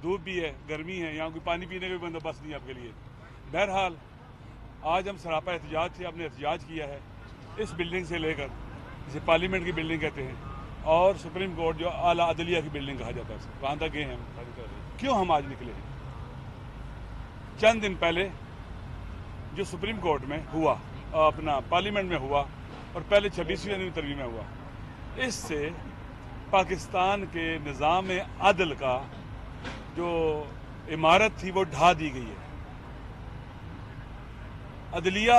دھوپ بھی ہے، گرمی ہے، یہاں کوئی پانی پینے کا بھی بندوبست نہیں ہے آپ کے لیے۔ بہرحال آج ہم سراپا احتجاج سے ہم نے احتجاج کیا ہے اس بلڈنگ سے لے کر، جسے پارلیمنٹ کی بلڈنگ کہتے ہیں، اور سپریم کورٹ جو اعلیٰ عدلیہ کی بلڈنگ کہا جاتا ہے، وہاں تک گئے ہیں ہم۔ کیوں ہم آج نکلے ہیں؟ چند دن پہلے جو سپریم کورٹ میں ہوا، اپنا پارلیمنٹ میں ہوا، اور پہلے 26ویں ترمیم میں ہوا، اس سے پاکستان کے نظام عدل کا جو عمارت تھی وہ ڈھا دی گئی ہے۔ عدلیہ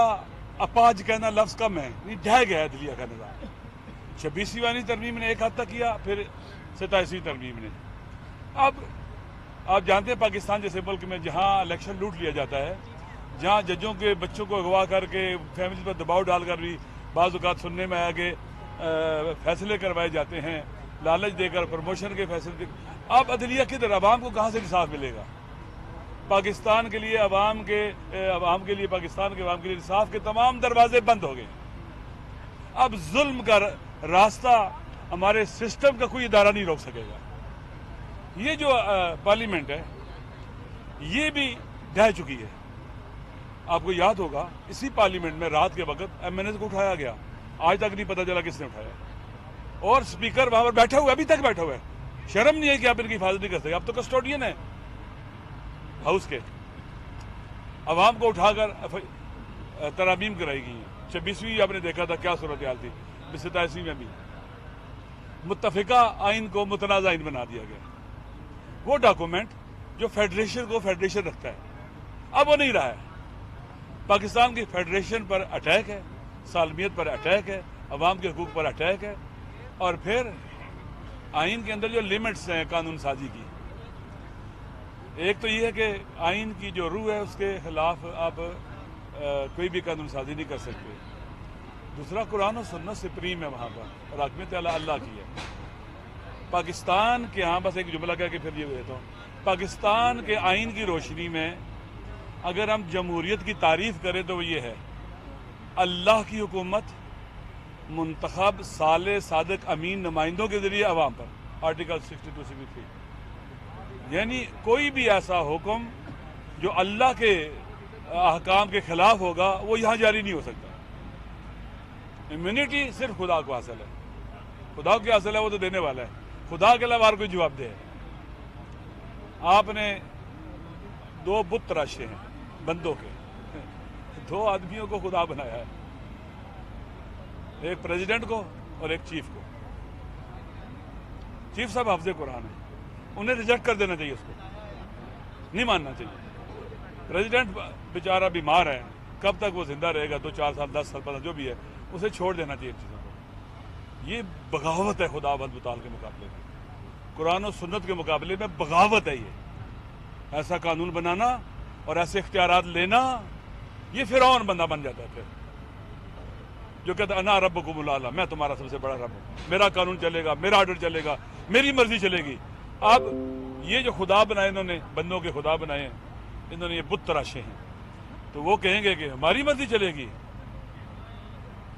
اپاج کہنا لفظ کم ہے، نہیں ڈھہ گیا ہے عدلیہ کا نظام۔ 26ویں ترمیم نے ایک حد تک کیا، پھر 27ویں ترمیم نے۔ اب آپ جانتے ہیں پاکستان جیسے ملک میں جہاں الیکشن لوٹ لیا جاتا ہے، جہاں ججوں کے بچوں کو اغوا کر کے فیملی پر دباؤ ڈال کر بھی بعض اوقات سننے میں آیا کہ فیصلے کروائے جاتے ہیں، لالچ دے کر پروموشن کے فیصلے دے کر، اب عدلیہ کدھر؟ عوام کو کہاں سے انصاف ملے گا؟ پاکستان کے لیے عوام کے لیے پاکستان کے عوام کے لیے انصاف کے تمام دروازے بند ہو گئے۔ اب ظلم کا راستہ ہمارے سسٹم کا کوئی ادارہ نہیں روک سکے گا۔ یہ جو پارلیمنٹ ہے یہ بھی ڈھہ چکی ہے۔ آپ کو یاد ہوگا اسی پارلیمنٹ میں رات کے وقت ایم این ایز کو اٹھایا گیا، آج تک نہیں پتا چلا کس نے اٹھایا، اور اسپیکر وہاں پر بیٹھا ہوا ہے، ابھی تک بیٹھا ہوا ہے۔ شرم نہیں ہے کہ آپ ان کی حفاظت نہیں کر سکتے؟ آپ تو کسٹوڈین ہیں ہاؤس کے۔ عوام کو اٹھا کر ترامیم کرائی گئی ہیں۔ 26ویں آپ نے دیکھا تھا کیا صورتحال تھی، 27ویں میں بھی متفقہ آئین کو متنازع آئین بنا دیا گیا۔ وہ ڈاکومنٹ جو فیڈریشن کو فیڈریشن رکھتا ہے اب وہ نہیں رہا ہے۔ پاکستان کی فیڈریشن پر اٹیک ہے، سالمیت پر اٹیک ہے، عوام کے حقوق پر اٹیک ہے، اور پھر آئین کے اندر جو لیمٹس ہیں قانون سازی کی، ایک تو یہ ہے کہ آئین کی جو روح ہے اس کے خلاف آپ کوئی بھی قانون سازی نہیں کر سکتے۔ دوسرا قرآن و سنت سپریم ہے وہاں پر، اور حاکمیت اللہ کی ہے۔ پاکستان کے ہاں بس ایک جملہ کہہ کے پھر یہ دیتا ہوں، پاکستان کے آئین کی روشنی میں اگر ہم جمہوریت کی تعریف کریں تو وہ یہ ہے: اللہ کی حکومت منتخب صالح صادق امین نمائندوں کے ذریعے عوام پر، آرٹیکل 62-63۔ یعنی کوئی بھی ایسا حکم جو اللہ کے احکام کے خلاف ہوگا وہ یہاں جاری نہیں ہو سکتا۔ امیونٹی صرف خدا کو حاصل ہے، خدا کو حاصل ہے، وہ تو دینے والا ہے، خدا کے علاوہ ہر کوئی جواب دے ہے۔ آپ نے 2 بت تراشے ہیں بندوں کے، 2 آدمیوں کو خدا بنایا ہے، ایک پریزیڈنٹ کو اور ایک چیف کو۔ چیف صاحب حافظ قرآن ہیں، انہیں ریجیکٹ کر دینا چاہیے، اس کو نہیں ماننا چاہیے۔ پریزیڈنٹ بیچارہ بیمار ہے، کب تک وہ زندہ رہے گا؟ 2-4 سال 10 سال 15 جو بھی ہے، اسے چھوڑ دینا چاہیے ان چیزوں کو۔ یہ بغاوت ہے خدا بند متعال کے مقابلے میں، قرآن و سنت کے مقابلے میں بغاوت ہے۔ یہ ایسا قانون بنانا اور ایسے اختیارات لینا، یہ فرعون بندہ بن جاتا ہے پھر، جو کہتا ہے انا ربکم الاعلی، میں تمہارا سب سے بڑا رب ہوں، میرا قانون چلے گا، میرا آرڈر چلے گا، میری مرضی چلے گی۔ اب یہ جو خدا بنائے انہوں نے، بندوں کے خدا بنائے ہیں انہوں نے، یہ بت تراشے ہیں، تو وہ کہیں گے کہ ہماری مرضی چلے گی،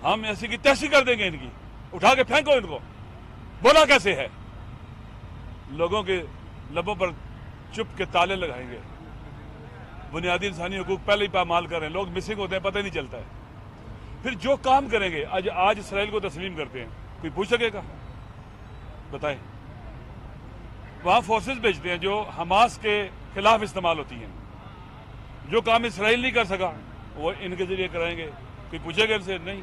ہم ایسی کی تیسی کر دیں گے، ان کی اٹھا کے پھینکو، ان کو بولا کیسے ہے؟ لوگوں کے لبوں پر چپ کے تالے لگائیں گے۔ بنیادی انسانی حقوق پہلے ہی پامال کر رہے ہیں، لوگ مسنگ ہوتے ہیں، پتہ نہیں چلتا ہے۔ پھر جو کام کریں گے، آج اسرائیل کو تسلیم کرتے ہیں، کوئی پوچھ سکے گا؟ بتائیں۔ وہاں فورسز بھیجتے ہیں جو حماس کے خلاف استعمال ہوتی ہیں، جو کام اسرائیل نہیں کر سکا وہ ان کے ذریعے کرائیں گے، کوئی پوچھے گا ان سے؟ نہیں۔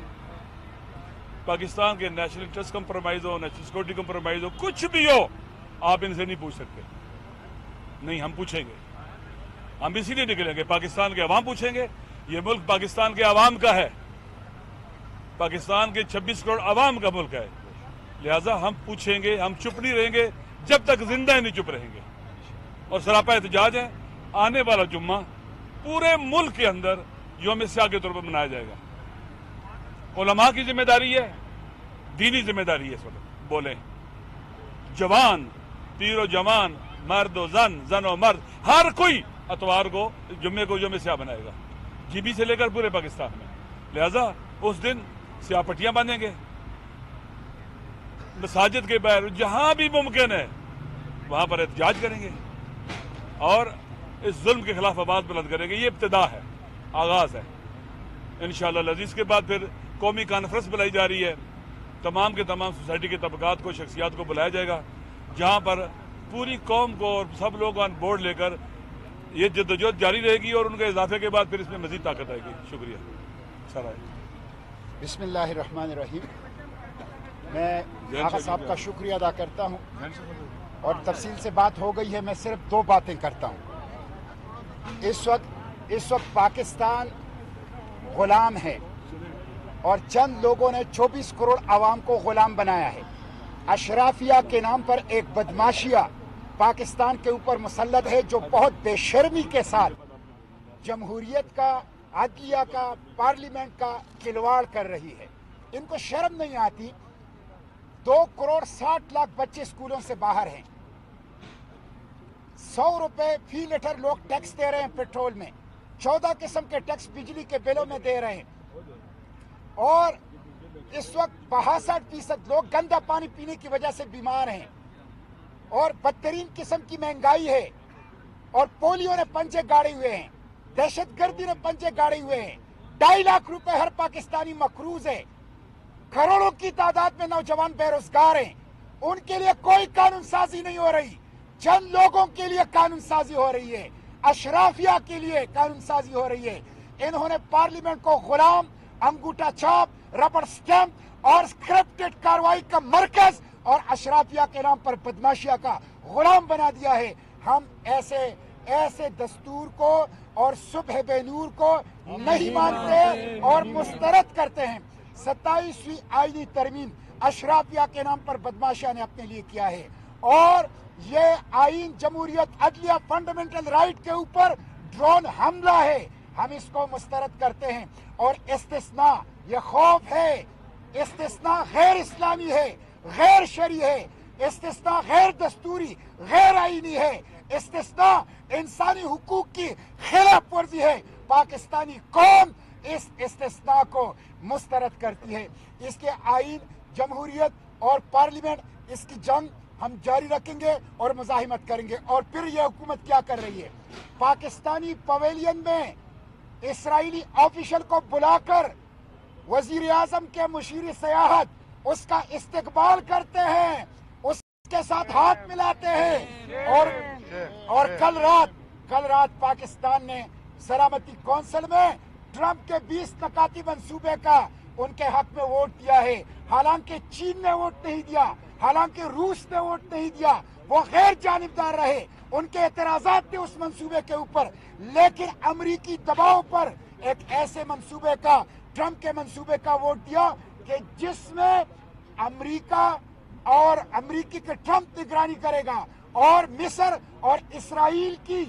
پاکستان کے نیشنل انٹرسٹ کمپرومائز ہو، نیشنل سیکورٹی کمپرومائز ہو، کچھ بھی ہو، آپ ان سے نہیں پوچھ سکتے۔ نہیں، ہم پوچھیں گے، ہم اسی لیے نکلیں گے، پاکستان کے عوام پوچھیں گے۔ یہ ملک پاکستان کے عوام کا ہے، پاکستان کے 26 کروڑ عوام کا ملک ہے، لہٰذا ہم پوچھیں گے، ہم چپ نہیں رہیں گے جب تک زندہ نہیں چپ رہیں گے۔ اور سراپا احتجاج ہے، آنے والا جمعہ پورے ملک کے اندر یوم سیاہ کے طور پر منایا جائے گا۔ علماء کی ذمہ داری ہے، دینی ذمہ داری ہے، اس وقت بولیں، جوان، پیر و جوان، مرد و زن، زن و مرد، ہر کوئی اتوار کو جمعے کو یوم سیاہ بنائے گا، جی بی سے لے کر پورے پاکستان میں۔ لہذا اس دن سیاہ پٹیاں باندھیں گے، مساجد کے باہر جہاں بھی ممکن ہے وہاں پر احتجاج کریں گے۔ اور اس ظلم کے خلاف آواز بلند کریں گے. یہ ابتدا ہے، آغاز ہے. انشاءاللہ العزیز کے بعد پھر قومی کانفرنس بلائی جا رہی ہے. تمام کے تمام سوسائٹی کے طبقات کو، شخصیات کو بلایا جائے گا، جہاں پر پوری قوم کو اور سب لوگ آن بورڈ لے کر یہ جدوجہد جاری رہے گی، اور ان کے اضافے کے بعد پھر اس میں مزید طاقت آئے گی. شکریہ. بسم اللہ الرحمن الرحیم. میں آقا صاحب کا شکریہ ادا کرتا ہوں، اور تفصیل سے بات ہو گئی ہے. میں صرف دو باتیں کرتا ہوں. اس وقت پاکستان غلام ہے، اور چند لوگوں نے 24 کروڑ عوام کو غلام بنایا ہے. اشرافیہ کے نام پر ایک بدماشیہ پاکستان کے اوپر مسلط ہے، جو بہت بے شرمی کے ساتھ جمہوریت کا، عدلیہ کا، پارلیمنٹ کا کھلواڑ کر رہی ہے. ان کو شرم نہیں آتی. 2 کروڑ 60 لاکھ بچے اسکولوں سے باہر ہیں. 100 روپے فی لیٹر لوگ ٹیکس دے رہے ہیں پیٹرول میں. 14 قسم کے ٹیکس بجلی کے بلوں میں دے رہے ہیں. اور اس وقت 62% لوگ گندا پانی پینے کی وجہ سے بیمار ہیں. اور بدترین قسم کی مہنگائی ہے. اور پولیو نے پنجے گاڑے ہوئے ہیں، دہشت گردی نے پنجے گاڑے ہوئے ہیں. 2.5 لاکھ روپے ہر پاکستانی مقروض ہے. کروڑوں کی تعداد میں نوجوان بے روزگار ہیں. ان کے لیے کوئی قانون سازی نہیں ہو رہی. چند لوگوں کے لیے قانون سازی ہو رہی ہے، اشرافیہ کے لیے قانون سازی ہو رہی ہے. انہوں نے پارلیمنٹ کو غلام، انگوٹھا چھاپ، ربڑ سٹیمپ اور اسکرپٹڈ کارروائی کا مرکز اور اشرافیہ کے نام پر بدماشیہ کا غلام بنا دیا ہے. ہم ایسے دستور کو اور صبح بے نور کو نہیں مانتے اور مسترد کرتے ہیں. 27ویں آئینی ترمیم اشرافیہ کے نام پر بدماشیہ نے اپنے لیے کیا ہے، اور یہ آئین جمہوریت، عدلیہ، فنڈامنٹل رائٹ کے اوپر ڈرون حملہ ہے. ہم اس کو مسترد کرتے ہیں. اور استثناء، یہ خوف ہے، استثناء غیر اسلامی ہے، غیر شرعی ہے. استثناء غیر دستوری، غیر آئینی ہے. استثناء انسانی حقوق کی خلاف ورزی ہے. پاکستانی قوم اس استثناء کو مسترد کرتی ہے. اس کے آئین، جمہوریت اور پارلیمنٹ، اس کی جنگ ہم جاری رکھیں گے اور مزاحمت کریں گے. اور پھر یہ حکومت کیا کر رہی ہے؟ پاکستانی پویلین میں اسرائیلی آفیشل کو بلا کر وزیر اعظم کے مشیر سیاحت اس کا استقبال کرتے ہیں، اس کے ساتھ ہاتھ ملاتے ہیں. اور کل رات پاکستان نے سلامتی کونسل میں ٹرمپ کے 20 نکاتی منصوبے کا ان کے حق میں ووٹ دیا ہے. حالانکہ چین نے ووٹ نہیں دیا، حالانکہ روس نے ووٹ نہیں دیا. وہ غیر جانبدار رہے، ان کے اعتراضات تھے اس منصوبے کے اوپر. لیکن امریکی دباؤ پر ایک ایسے منصوبے کا، ٹرمپ کے منصوبے کا ووٹ دیا کہ جس میں امریکہ اور امریکی کے ٹرمپ نگرانی کرے گا، اور مصر اور اسرائیل کی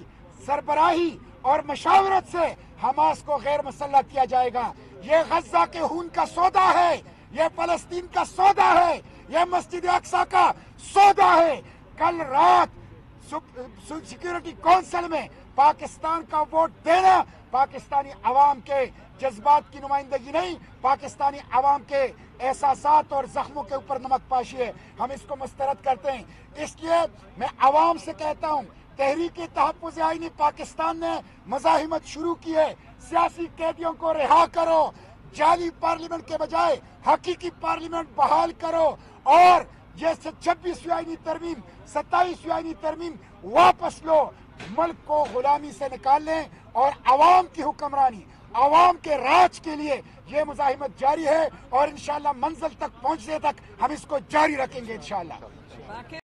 سربراہی اور مشاورت سے حماس کو غیر مسلح کیا جائے گا. یہ غزہ کے خون کا سودا ہے، یہ فلسطین کا سودا ہے، یہ مسجد اقصی کا سودا ہے. کل رات سیکیورٹی کونسل میں پاکستان کا ووٹ دینا پاکستانی عوام کے جذبات کی نمائندگی نہیں، پاکستانی عوام کے احساسات اور زخموں کے اوپر نمک پاشی ہے. ہم اس کو مسترد کرتے ہیں. اس لیے میں عوام سے کہتا ہوں، تحریک تحفظ آئینی پاکستان نے مزاحمت شروع کی ہے. سیاسی قیدیوں کو رہا کرو، جعلی پارلیمنٹ کے بجائے حقیقی پارلیمنٹ بحال کرو، اور یہ 26ویں آئینی ترمیم، 27ویں آئینی ترمیم واپس لو. ملک کو غلامی سے نکال لیں اور عوام کی حکمرانی، عوام کے راج کے لیے یہ مزاحمت جاری ہے. اور انشاءاللہ منزل تک پہنچنے تک ہم اس کو جاری رکھیں گے انشاءاللہ.